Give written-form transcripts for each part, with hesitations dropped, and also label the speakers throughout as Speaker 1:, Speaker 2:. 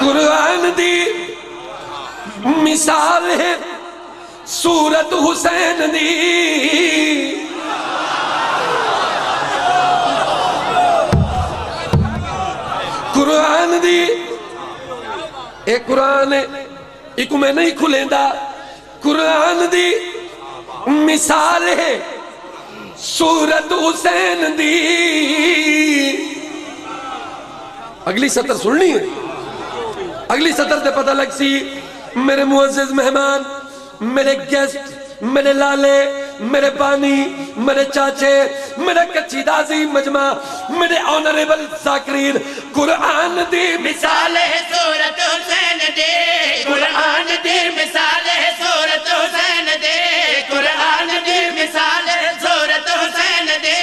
Speaker 1: قرآن دی مثال ہے سورت حسین دی قرآن دی اے قرآن ایک میں نہیں کھلیں دا قرآن دی مثال ہے سورت حسین دی اگلی سطر سننی ہے اگلی سطر تے پتہ لگ سی میرے معزز مہمان میرے گیسٹ میرے لالے میرے بانی میرے چاچے میرے کچی دازی مجمع میرے آنریبل ذاکرین قرآن دی
Speaker 2: مثال ہے سورت حسین دے قرآن دی مثال ہے سورت حسین دے قرآن دی مثال ہے سورت حسین دے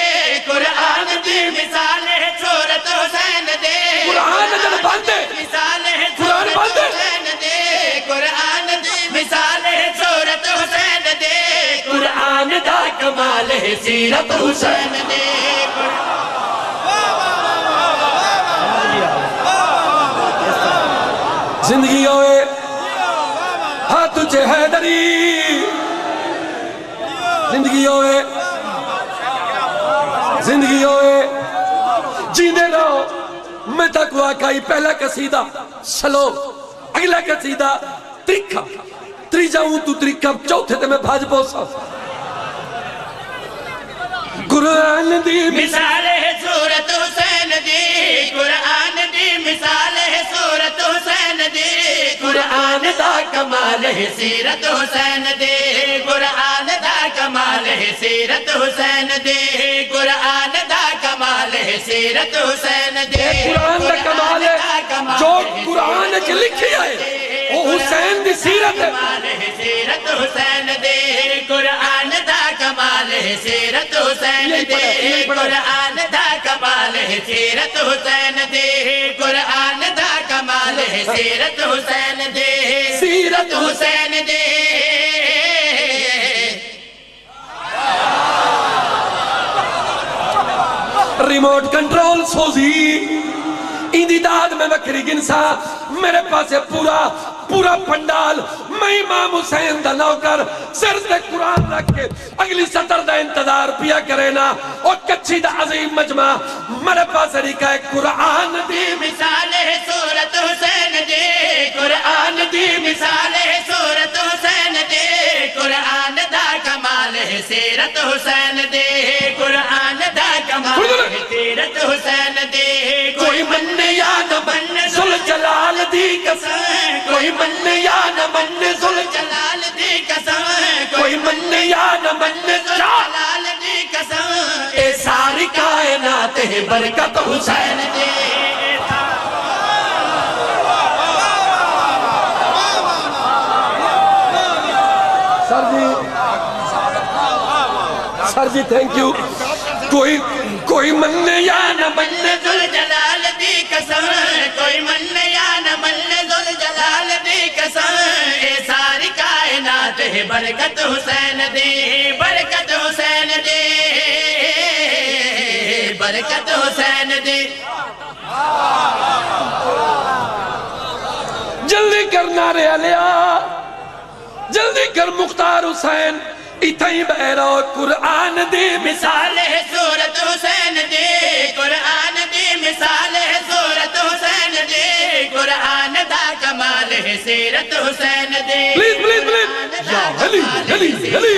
Speaker 2: قرآن دی مثال ہے سورت حسین دے
Speaker 1: قرآن جب باندھے
Speaker 2: مثال ہے
Speaker 1: قرآن
Speaker 2: سورت
Speaker 1: باندھے
Speaker 2: حسین دے قرآن دی مثال ہے سورت حسین دے قرآن دا کمال ہے سیرت حسین دے
Speaker 1: زندگی ہوئے ہاں تجھے حیدری زندگی ہوئے جیندے رہو میں تک واقعی پہلا قصیدہ سلو اگلا قصیدہ ترکھا تری جاؤں تو ترکھا چوتھے تے میں بھاج پوسا قرآن دی
Speaker 2: مثال ہے سورت حسین دی قرآن دی مثال ہے سورت حسین دی قرآن دا کمال ہے سیرت حسین دی قرآن دا کمال ہے سیرت حسین دی قرآن دا کمال ہے سیرت حسین دی
Speaker 1: قرآن دا کمال ہے جو قرآن کی لکھی ہے وہ حسین دی سیرت ہے
Speaker 2: کمال ہے سیرت حسین دی قرآن دا کمال ہے سیرت حسین دی قرآن دا کمال ہے سیرت حسین دی قرآن دا کمال ہے سیرت حسین دی سیرت حسین دی
Speaker 1: ریموٹ کنٹرول سوزی اندیداد میں وکری گنسا میرے پاس پورا پنڈال میں امام حسین دا نوکر سر سے قرآن رکھ کے اگلی سطر دا انتظار پیا کرے نا اور کچھی دا عظیم مجمع میرے پاس ریکا ہے قرآن دی
Speaker 2: مثال ہے سورت حسین دی قرآن دی مثال ہے سورت حسین دی قرآن دا کمال ہے سیرت حسین دی قرآن دا کمال ہے سیرت حسین دی کوئی من یا نہ من ذل جلال دی قسم کوئی من یا نہ من ذل جلال دی قسم کوئی من یا نہ من ذل جلال دی قسم اے ساری کائنات ہے برکت حسین دی
Speaker 1: سر جی تھینک یو کوئی من یا نہ من
Speaker 2: ذل جلال دی قسم کوئی من یا نہ من ذل جلال دی قسم اے ساری کائنات ہے برکت حسین دی برکت حسین دی برکت حسین دی
Speaker 1: جلدی کرنا رے علیا جلدی کر مختار حسین اتھائی بہرہ قرآن دی
Speaker 2: مثال ہے سورت حسین دی قرآن دی مثال ہے سورت حسین دی قرآن دا کمال ہے سیرت حسین دی
Speaker 1: پلیز یا علی علی علی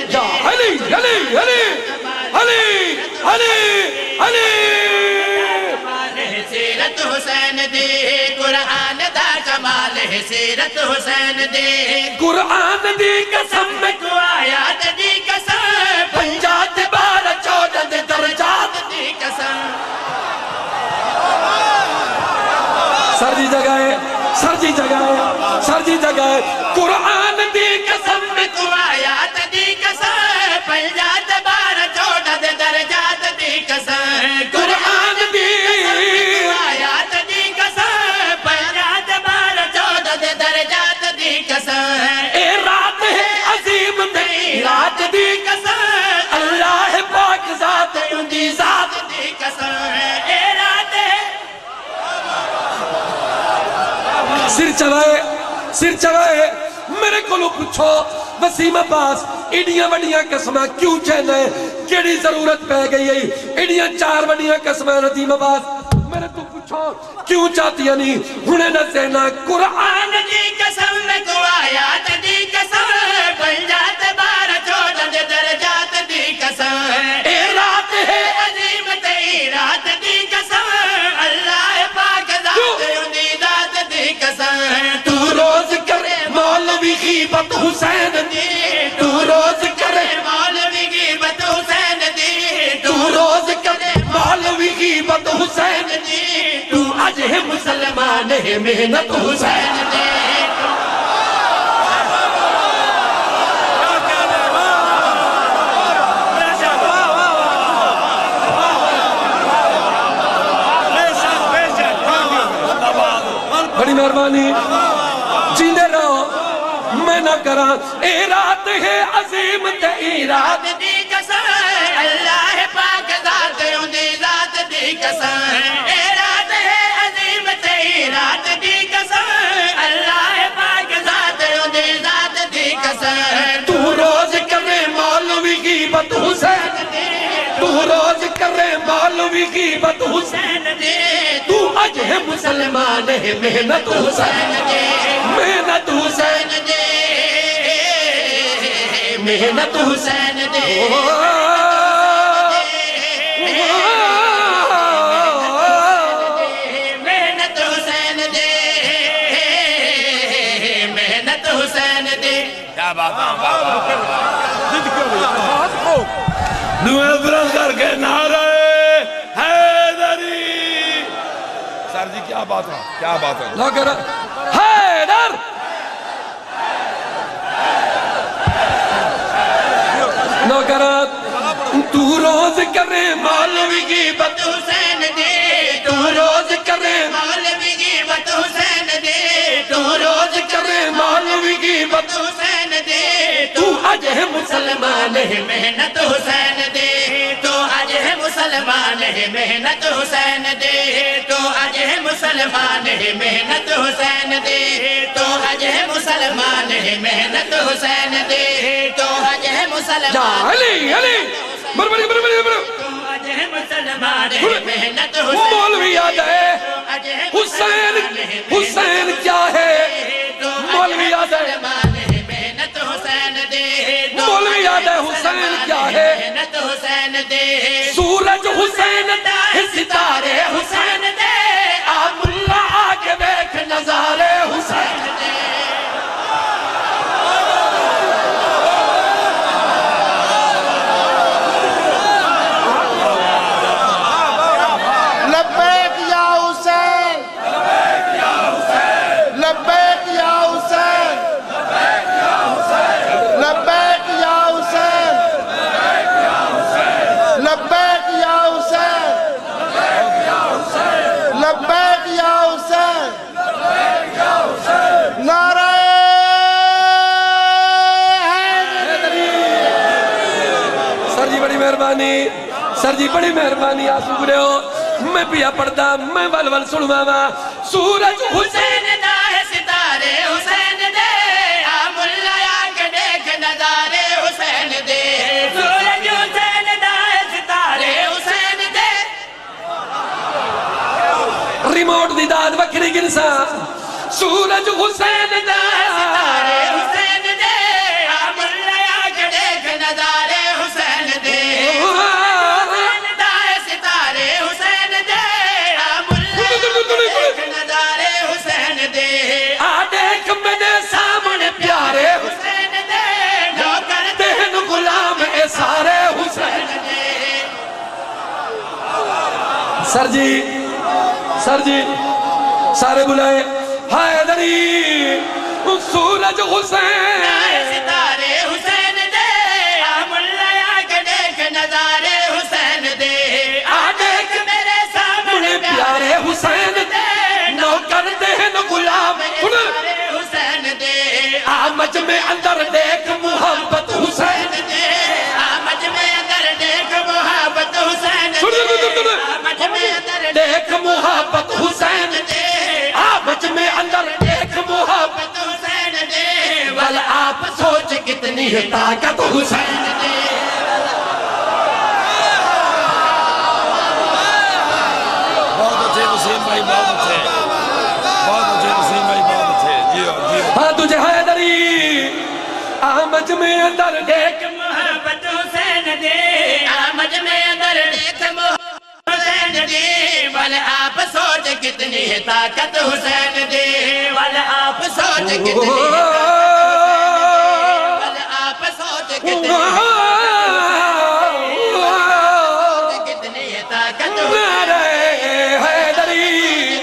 Speaker 1: یا علی علی علی علی علی علی
Speaker 2: کمال ہے سیرت حسین دی قرآن دا کمال ہے سیرت حسین دی
Speaker 1: قرآن دی قسم میں
Speaker 2: کو آیات دی قسم
Speaker 1: پنجات بارہ چودہ دے درجات
Speaker 2: دی قسم
Speaker 1: سر جی جگہ قرآن دی قسم میں
Speaker 2: کو آیات دی قسم پنجات بارہ چودہ دے درجات دی قسم
Speaker 1: قرآن دی
Speaker 2: آیات دی قسم پنجات بارہ چودہ دے درجات دی قسم
Speaker 1: اے رات ہے عظیم نہیں رات دی
Speaker 2: قسم
Speaker 1: اللہ پاک ذات اندی ذات
Speaker 2: دی قسم اے رات ہے
Speaker 1: سر چوائے میرے کو لو پوچھو وسیم عباس ایڈیاں وڈیاں قسمہ کیوں چہنا ہے کیڑی ضرورت پہ گئی ہے ایڈیاں 4 وڈیاں قسمہ ندیم عباس میرے تو پوچھو کیوں چاہتی نہیں ہنے نہ سینا قرآن
Speaker 2: دی قسم میں کو آیات دی قسم پنجات 12-14 دے درجات دی قسم اے رات ہے عظیم تے رات دی قسم اللہ پاک ذات دی ذات دی قسم
Speaker 1: تو روز کرے مولوی غیبت حسین دی تو روز کرے
Speaker 2: مولوی غیبت حسین دی
Speaker 1: تو روز کرے مولوی غیبت حسین
Speaker 2: دی
Speaker 1: تو آج ہے مسلمان ہے محنت حسین
Speaker 2: دی
Speaker 1: بڑی مہربانی جیندے رہو میں نہ کراں اے رات ہے عظیم تے رات
Speaker 2: دی قسم اللہ پاک ذات دی ذات دی قسم اے رات ہے عظیم تے رات دی قسم اللہ پاک ذات دی ذات دی قسم
Speaker 1: تو روز کرے مولوی غیبت حسین تو روز کرے مولوی غیبت حسین تو آج ہے مسلمان ہے محنت حسین محنت حسین
Speaker 2: محنت حسین دے محنت حسین دے محنت حسین دے کیا بات ہے
Speaker 1: دعا بران کر کے نعرہ حیدری
Speaker 3: سر جی کیا بات ہے کیا بات ہے
Speaker 1: لوگر حیدر نوکرات تو روز کرے مولوی غیبت
Speaker 2: حسین دے
Speaker 1: تو روز کرے
Speaker 2: مولوی غیبت حسین دے
Speaker 1: تو روز کرے مولوی غیبت
Speaker 2: حسین دے
Speaker 1: تو آج ہے مسلمان ہے
Speaker 2: محنت حسین دے تو آج ہے مسلمان ہے محنت حسین دے تو آج ہے مسلمان ہے محنت حسین دے تو آج ہے مسلمان ہے محنت حسین دے تو آج ہے
Speaker 1: جا
Speaker 2: مسلمان
Speaker 1: علی بربری
Speaker 2: تو آج ہے مسلمان ہے محنت حسین
Speaker 1: مولوی یاد ہے حسین حسین کیا ہے مولوی یاد ہے
Speaker 2: محنت حسین دے
Speaker 1: مولوی یاد ہے حسین کیا ہے
Speaker 2: محنت حسین دے
Speaker 1: سورج حسین ہے ستارے حسین
Speaker 2: دے
Speaker 1: آپ اللہ آگے بیٹھ نظارے حسین
Speaker 4: لبیک یا حسین لبیک یا حسین لبیک یا حسین لبیک یا حسین لبیک یا حسین نعرہ
Speaker 1: سر جی بڑی مہربانی سر جی بڑی مہربانی آسو گرے ہو میں پیا پڑھتا میں ول سنوا وا سورج حسین
Speaker 2: حسین دا ہے ستارے حسین دے آم اللہ آنکھ دیکھ نظارے حسین دے سورج حسین دا ہے ستارے حسین دے
Speaker 1: ریموٹ دی داد وکری گنسا سورج حسین دا
Speaker 2: ستارے حسین دے آم اللہ آنکھ دیکھ نظارے حسین دے حسین دا ہے ستارے حسین دے آم اللہ آنکھ دیکھ نظارے حسین دے
Speaker 1: آ دیکھ میرے سامنے پیارے
Speaker 2: حسین دے نوکر
Speaker 1: دہن غلام اے سارے حسین سر جی سارے بلائے حیدری سورج حسین
Speaker 2: ستارے حسین دے آم اللہ آنکھ دیکھ نظارے حسین دے آ دیکھ میرے سامنے
Speaker 1: پیارے حسین نوکر دہن غلام
Speaker 2: حسین دے
Speaker 1: آمج میں اندر دیکھ محبت حسین
Speaker 2: دے آمج میں اندر دیکھ محبت حسین دے آمج میں اندر
Speaker 1: دیکھ محبت حسین
Speaker 2: دے
Speaker 1: آمج میں اندر اندر دیکھ محبت
Speaker 2: حسین دے ول آپ سوچ کتنی ہے طاقت حسین دے
Speaker 3: بہت اچھے وسیم بھائی بہت اچھے وسیم بھائی بہت اچھے جیو
Speaker 1: ہاں تجھے حیدری آمد میں اندر دیکھ
Speaker 2: محبت حسین دے آمد میں اندر دیکھ محبت حسین دے ول آپ سوچ کتنی ہے طاقت حسین دے ول آپ سوچ کتنی ہے ول آپ سوچ کتنی ہے طاقت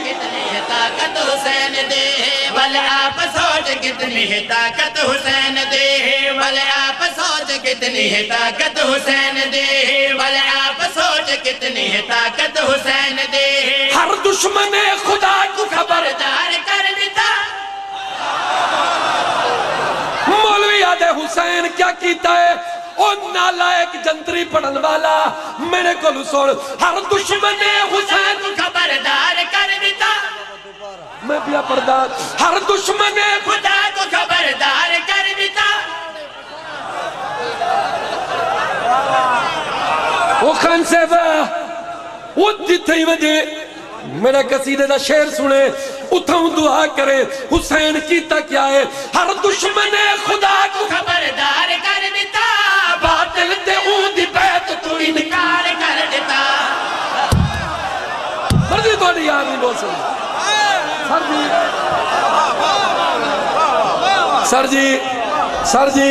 Speaker 2: کتنی ہے طاقت حسین دے ول آپ سوچ کتنی ہے طاقت حسین دے ول آپ سوچ کتنی ہے طاقت حسین دے ول آپ سوچ کتنی ہے طاقت حسین دے
Speaker 1: ہر دشمن خدا کو
Speaker 2: خبردار کر دیتا
Speaker 1: مولوی یاد حسین کیا کیتا ہے او نالائک جنتری پڑھن والا میرے کو سن ہر دشمن حسین
Speaker 2: کو خبردار کر دیتا
Speaker 1: میں پیا پردہ ہر دشمن
Speaker 2: خدا کو خبردار کر دیتا
Speaker 1: وہ خان صاحب وہ جتھے ہی وجہ میرا قصیدے دا شعر سنے اتھاؤں دعا کرے حسین کیتا کیا ہے ہر دشمن خدا کو
Speaker 2: خبردار کر دیتا باطل تے اون دی بیعت تو انکار کر دیتا
Speaker 1: مرضی تو نہیں یاد نہیں بول سکتا سر جی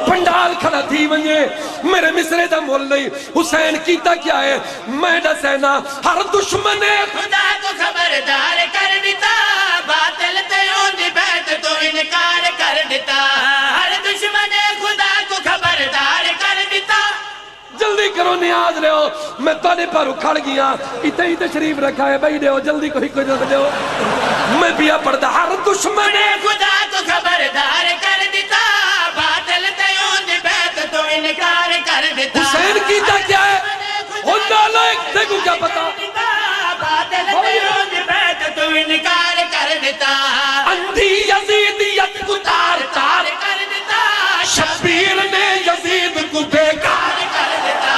Speaker 1: پنڈال کھڑا تھی ونجے میرے مصرے دا مول نہیں حسین کیتا کیا ہے میں دا سینا ہر دشمن
Speaker 2: خدا کو خبردار کر دیتا باطل تے اون دی بیعت تو انکار کر دیتا ہر دشمن خدا کو خبردار کر دیتا
Speaker 1: جلدی کرو نیاز لے ہو میں تانے پر اکھڑ گیا اتنے ہی تشریف رکھا ہے بھائی دے ہو جلدی کوئی دے ہو میں بیا پڑھتا ہر دشمن
Speaker 2: خدا کو خبردار کر دیتا باطل تے اون دی بیعت تو انکار کر دیتا
Speaker 1: حسین کیتا کیا ہے وہ نالائک دیکھو کیا پتا
Speaker 2: باطل تے اون دی بیعت تو انکار کر دیتا
Speaker 1: اندھی یزیدیت کو تار تار
Speaker 2: کر دیتا
Speaker 1: شبیر نے یزید کو بیکار
Speaker 2: کر دیتا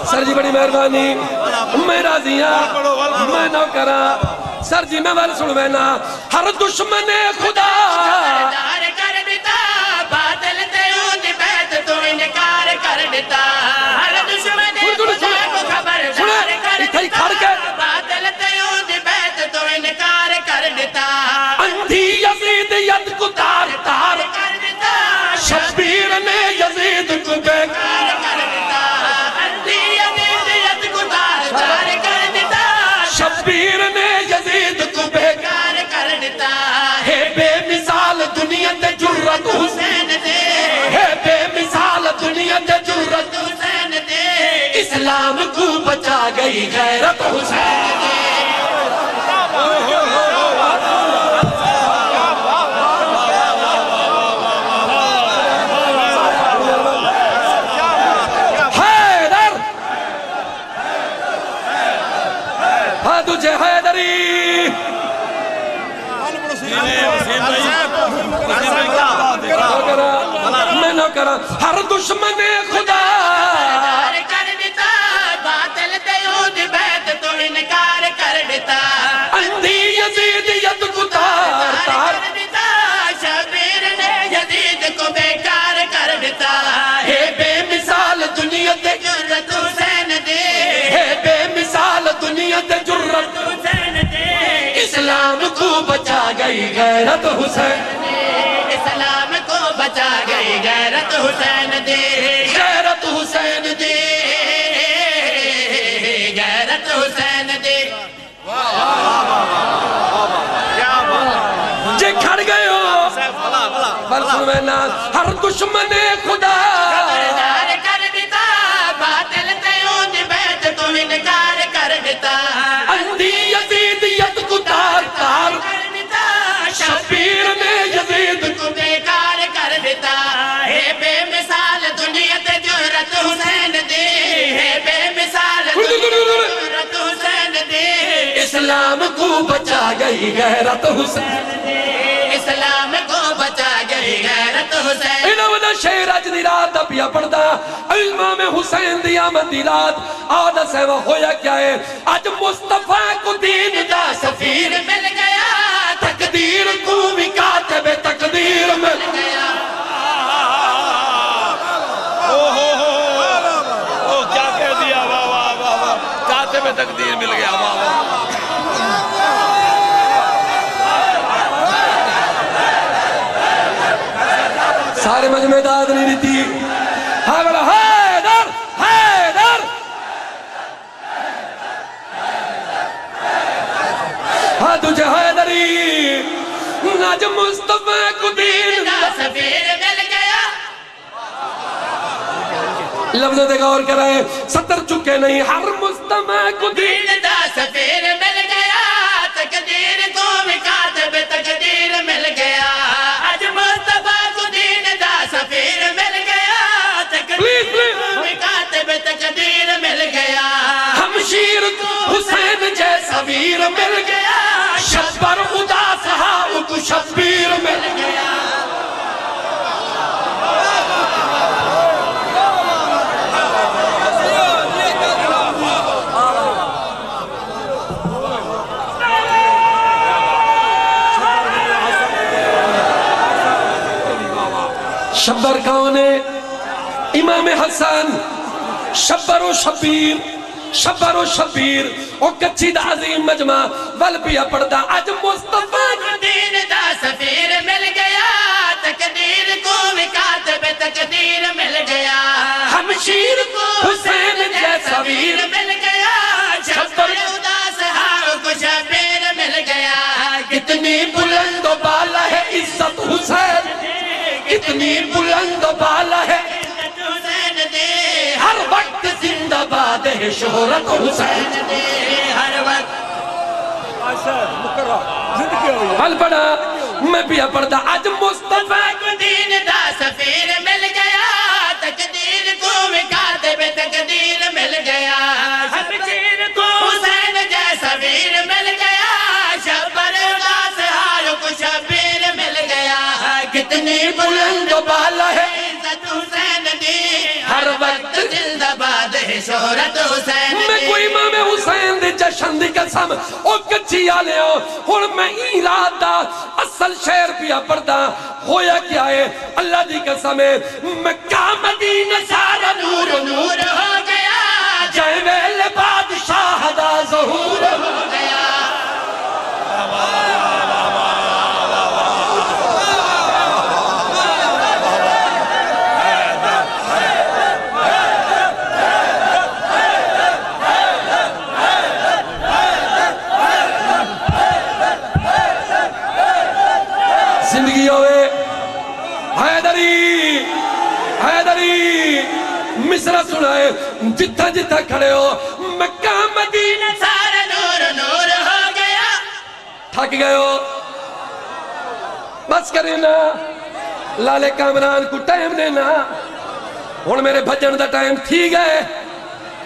Speaker 1: سر جی بڑی مہربانی میں راضی ہاں میں نہ کرا سر جی میں بار سن بینا ہر دشمن خدا
Speaker 2: خبردار کر دیتا باطل تے اون دی بیعت تو انکار کر دیتا ہر دشمن خدا کو خبردار کر دیتا باطل تے اون دی بیعت تو انکار کر دیتا
Speaker 1: اندھی یزیدیت کو تار تار
Speaker 2: کر دیتا
Speaker 1: شبیر نے یزید کو بیکار
Speaker 2: کر دیتا اندھی یزیدیت کو تار کر دیتا
Speaker 1: شبیر نے یزید کو بیکار
Speaker 2: کر دیتا
Speaker 1: ہے بے مثال دنیا تے جرت
Speaker 2: حسین دے
Speaker 1: ہے بے مثال دنیا تے جرت
Speaker 2: حسین دے
Speaker 1: اسلام کو بچا گئی غیرت حسین دے تجھے حیدری میں نہ کرا ہر دشمن خدا
Speaker 2: کر دیتا باطل تے اون دی بیعت تو انکار کر دیتا
Speaker 1: اندھی یزیدیت کو تار تار
Speaker 2: کر دیتا شبیر نے یزید کو بیکار کر دیتا
Speaker 1: ہے بے مثال دنیا تے
Speaker 2: جرت حسین دے
Speaker 1: ہے بے مثال دنیا تے جرت
Speaker 2: حسین دے
Speaker 1: اسلام کو بچا گئی غیرت حسین
Speaker 2: اسلام کو بچا گئی غیرت حسین دے
Speaker 1: غیرت حسین دے
Speaker 2: غیرت حسین دے
Speaker 1: جے کھڑ بل سن میں نا ہر دشمن خدا
Speaker 2: خبردار کر دیتا باطل تیوں دی بیت تو انکار کر دیتا
Speaker 1: اندھی یزیدیت کو تار تار
Speaker 2: کر دیتا
Speaker 1: شبیر نے یزید
Speaker 2: کو بیکار کر دیتا ہے بے مثال دنیا تے جرت حسین دی ہے بے مثال دنیا تے جرت حسین دی
Speaker 1: اسلام کو بچا گئی غیرت حسین
Speaker 2: اسلام کو بچا گئی غیرت حسین
Speaker 1: انہوں شیر اج دی رات دا پیا پڑھدا امام حسین دی آمد دی رات آدھا سیوہ ہویا کیا ہے آج مصطفیٰ کو دین دا سفیر
Speaker 2: مل گیا
Speaker 1: تقدیر کو بھی کاتب تقدیر مل
Speaker 2: گیا
Speaker 3: کیا کہہ دیا واہ واہ واہ واہ کاتب تقدیر مل گیا واہ واہ
Speaker 1: سارے مجمع داد نہیں دیتی حیدر حیدر حیدر ہاں تجھے حیدری ناج مصطفیٰ کو دین
Speaker 2: دا سفیر مل گیا
Speaker 1: لفظوں دے غور کر رہے ستر چکے نہیں ہر مصطفیٰ کو دین
Speaker 2: دا سفیر مل گیا تقدیر کو بھی کاتب تقدیر مل گیا آج مصطفیٰ کو دین دا سفیر مل گیا تقدیر کو بھی کاتب تقدیر مل گیا
Speaker 1: ہمشیر کو حسین جیسا ویر مل گیا شبر خدا صحاب کو شبیر مل گیا شبر کون ہے امام حسن شبر و شبیر شبر و شبیر او کچھی دا عظیم مجمع والبیا پڑھدا آج مصطفیٰ
Speaker 2: دین دا سفیر مل گیا تقدیر کو بھی کاتب تقدیر مل گیا
Speaker 1: ہمشیر کو حسین جیسا ویر
Speaker 2: مل گیا شبر خدا صحاب کو شبیر مل گیا
Speaker 1: کتنی بلند و بالا ہے عزت حسین کتنی بلند و بالا ہے
Speaker 2: حسین دے
Speaker 1: ہر وقت زندہ باد ہے شہرت حسین
Speaker 2: دے ہر وقت
Speaker 1: حل پڑھا میں بھی پڑھتا آج مصطفیٰ
Speaker 2: کو دین دا سفیر مل گیا تقدیر کو بھی کاتب تقدیر مل گیا ہمشیر کو حسین جیسا ویر مل گیا شبر خدا صحاب کو شبیر مل گیا
Speaker 1: کتنی بلند و بالا ہے
Speaker 2: عزت حسین دی
Speaker 1: ہر وقت
Speaker 2: زندہ باد ہے شہرت حسین
Speaker 1: میں
Speaker 2: دی
Speaker 1: کوئی امام حسین دی جشن دی قسم او کچھی آلے ہو اور میں ایراد دا اصل شعر پیا پڑھدا ہویا کیا ہے اللہ دی قسم ہے مکہ مدینہ سارا نور
Speaker 2: نور ہو گیا
Speaker 1: جائے ویل بادشاہ دا ظہور
Speaker 2: ہو گیا
Speaker 1: زندگی ہوئے حیدری حیدری مصرہ سنائے جتھا جتھا کھڑے ہو مکہ مدینہ
Speaker 2: سارا نور نور ہو گیا
Speaker 1: تھک گئے ہو بس کریں نا لالے کامران کو ٹائم دینا ہون میرے بھجن دا ٹائم تھی گئے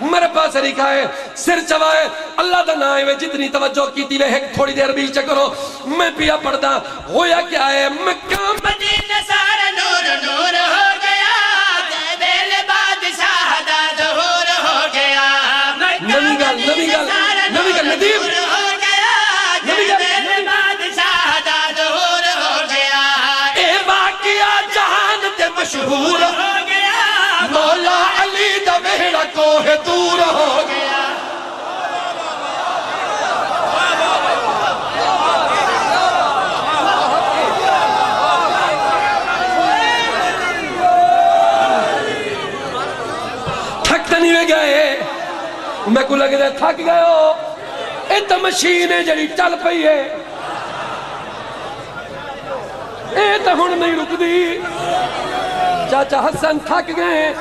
Speaker 1: میرے پاس لکھا ہے سر چوائے اللہ دا نائے وے جتنی توجہ کی تھی وے ایک تھوڑی دیر بیچ کرو میں پیا پڑھتا ہویا کیا ہے مکہ
Speaker 2: مدینہ سارا نور نور ہو گیا بیل بادشاہ دا ظہور ہو گیا
Speaker 1: نمی گل ندیم
Speaker 2: ہو گیا بیل بادشاہ دا ظہور ہو گیا
Speaker 1: اے واقعہ جہان تے مشہور
Speaker 2: ہو گیا
Speaker 1: مولا علی دا وہڑا کوہ دور ہو گیا تھکتے نہیں گئے میں کو لگ رہے تھک گئے ہو اے تو مشین ہے جڑی چل پئی ہے اے تو ہن نہیں رک دی چاچا حسن تھک گئے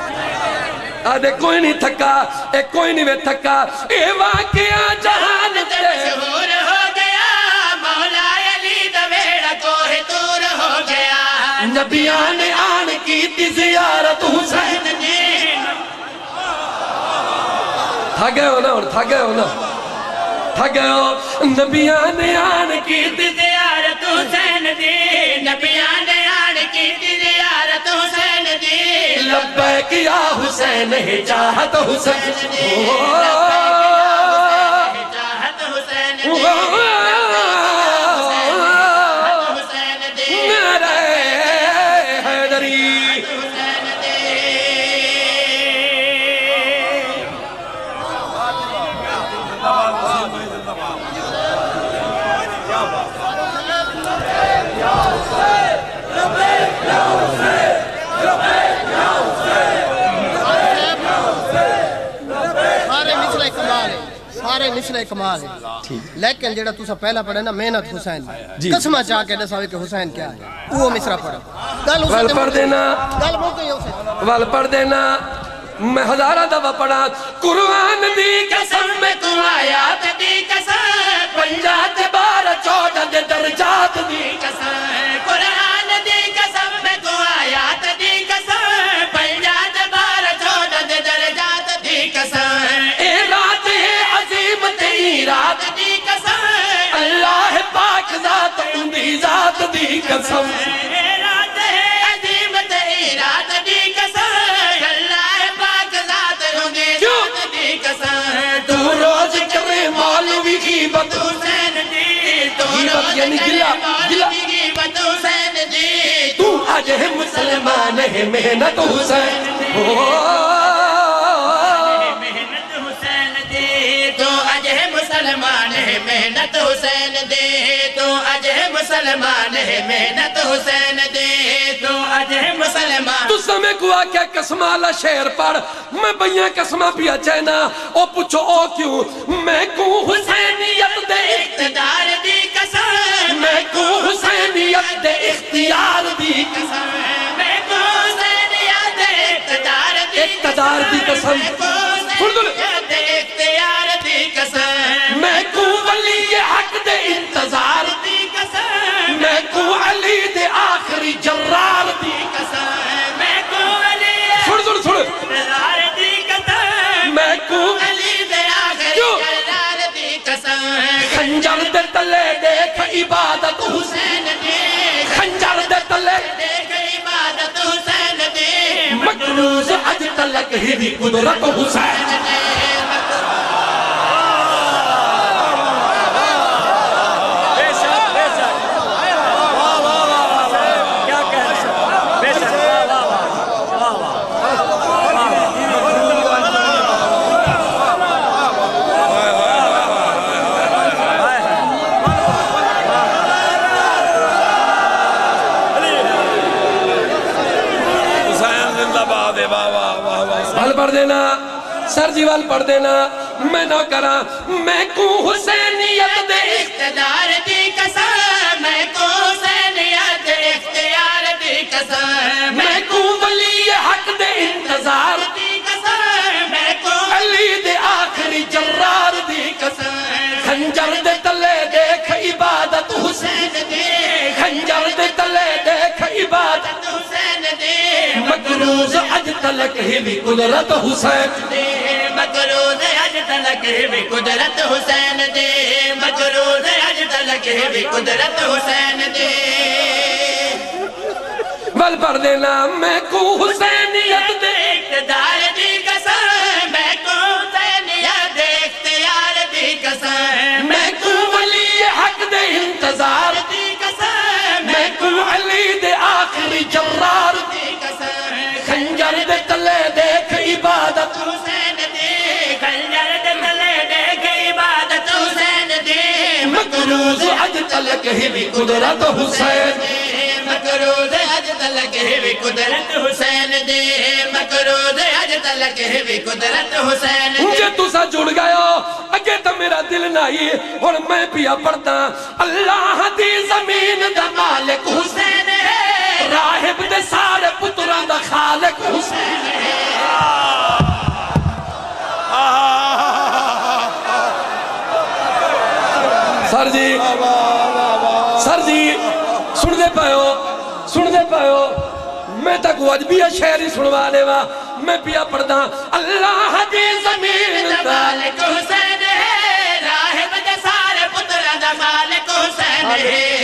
Speaker 1: آدھے کوئی نہیں تھکا اے کوئی نہیں وے تھکا اے واقعہ جہان تے
Speaker 2: مشہور ہو گیا مولا علی دا بیڑا کوہ طور ہو گیا
Speaker 1: نبیان نے آن کی تی زیارت حسین
Speaker 2: جی
Speaker 1: تھک گئے ہو نا اور تھک گئے ہو نا تھک گئے ہو نبیان نے آن کی تی
Speaker 2: زیارت حسین دی نبیان نے آن کی زیارت حسین دی
Speaker 1: لبیک یا حسین ہے چاہت حسین
Speaker 2: چاہت حسین دی حسین دی
Speaker 1: نعرہ حیدری
Speaker 2: حسین دی
Speaker 5: سارے مثل کمال ہے لیکن جڑا تسا پہلا پڑھے نا محنت حسین قسمہ چاہ کے دساوے کہ حسین کیا ہے وہ مصرع پڑھو
Speaker 1: ول پڑھ دینا
Speaker 5: گل موقعی ہو سے
Speaker 1: ول پڑھ دینا میں ہزارہ دفعہ پڑھا قرآن دی قسم میں تو آیات دی قسم پنجات بارہ چودہ دے درجات دی
Speaker 2: قسم قرآن دی قسم میں تو آیات دی قسم پنجات بارہ چودہ دے درجات دی قسم
Speaker 1: اے رات ہے عظیم تیری رات
Speaker 2: دی قسم
Speaker 1: اللہ پاک ذات اندی ذات دی قسم
Speaker 2: رات ہے عظیم تیری رات دی قسم اللہ پاک ذات اندی ذات دی قسم
Speaker 1: تو روز کرے مولوی غیبت
Speaker 2: حسین دی تو
Speaker 1: غیبت یعنی گلہ گلہ
Speaker 2: غیبت حسین دی
Speaker 1: تو آج ہے مسلمان ہے محنت حسین
Speaker 2: محنت حسین دی تو اج ہے مسلمان ہے محنت حسین دی تو اج ہے مسلمان ہے محنت حسین دی تو اج ہے مسلمان
Speaker 1: تو سمیں کو آکیا قسمالا شعر پڑھ میں بیاں قسمہ پیا چینا او پوچھو او کیوں میں کو حسینیت دے
Speaker 2: اقتدار دی قسم
Speaker 1: میں کو حسینیت دے اختیار دی
Speaker 2: قسم میں کو حسینیت دے اقتدار دی
Speaker 1: قسم
Speaker 2: حسینیت دے اختیار دی قسم
Speaker 1: میں کو ولی حق دے انتظار
Speaker 2: دی قسم
Speaker 1: میں کو علی دے آخری جرار دی
Speaker 2: قسم میں کو علی
Speaker 1: سن
Speaker 2: جرار دی قسم
Speaker 1: میں کو
Speaker 2: علی دے آخری
Speaker 1: کیوں؟
Speaker 2: جرار دی قسم
Speaker 1: خنجر دے تلے دیکھ عبادت حسین
Speaker 2: حسین دی
Speaker 1: خنجر دے تلے
Speaker 2: دیکھ عبادت حسین دی
Speaker 1: مقروض اج تلک ہی دی قدرت حسین وال پڑھ دینا سر جی وال پڑھ دینا میں نہ کرا میں کو حسینیت دے
Speaker 2: اقتدار دی قسم میں کو حسینیت دے اختیار دی قسم
Speaker 1: میں کو ولی حق دے انتظار
Speaker 2: دی قسم میں کو
Speaker 1: علی دے آخری جرار دی
Speaker 2: قسم
Speaker 1: خنجر دے تلے دیکھ عبادت حسین
Speaker 2: دی
Speaker 1: خنجر دے تلے دیکھ عبادت
Speaker 2: حسین دی
Speaker 1: مقروض اج تلک ہی بھی قدرت حسین
Speaker 2: مقروض اج تلک بھی قدرت حسین دی مقروض اج تلک بھی قدرت حسین دی
Speaker 1: بل پڑھ دینا میں کو حسینیت دے
Speaker 2: اقتدار دی قسم میں کو حسینیت دے اختیار دی قسم
Speaker 1: میں کو ولی حق دے انتظار
Speaker 2: دی قسم
Speaker 1: میں کو علی دے آخری جرار
Speaker 2: دی قسم
Speaker 1: خنجر دے تلے دیکھ عبادت
Speaker 2: حسین دی خنجر دے تلے دیکھ عبادت حسین دی
Speaker 1: مقروض اج تلک ہی بھی قدرت حسین
Speaker 2: مقروض اج تلک بھی قدرت حسین دی مقروض اج تلک بھی قدرت حسین دی
Speaker 1: جے تسا جڑ گئے ہو اگے تو میرا دل نہیں اور میں پیا پڑھتا اللہ دی زمین دا مالک حسین سر جی سن دے پائیو میں تک وجبی شہری سنوا لے وا میں پیا پڑھدا اللہ دی زمین دا
Speaker 2: مالک حسین ہے راہب دے سارے پتراں دا مالک حسین ہے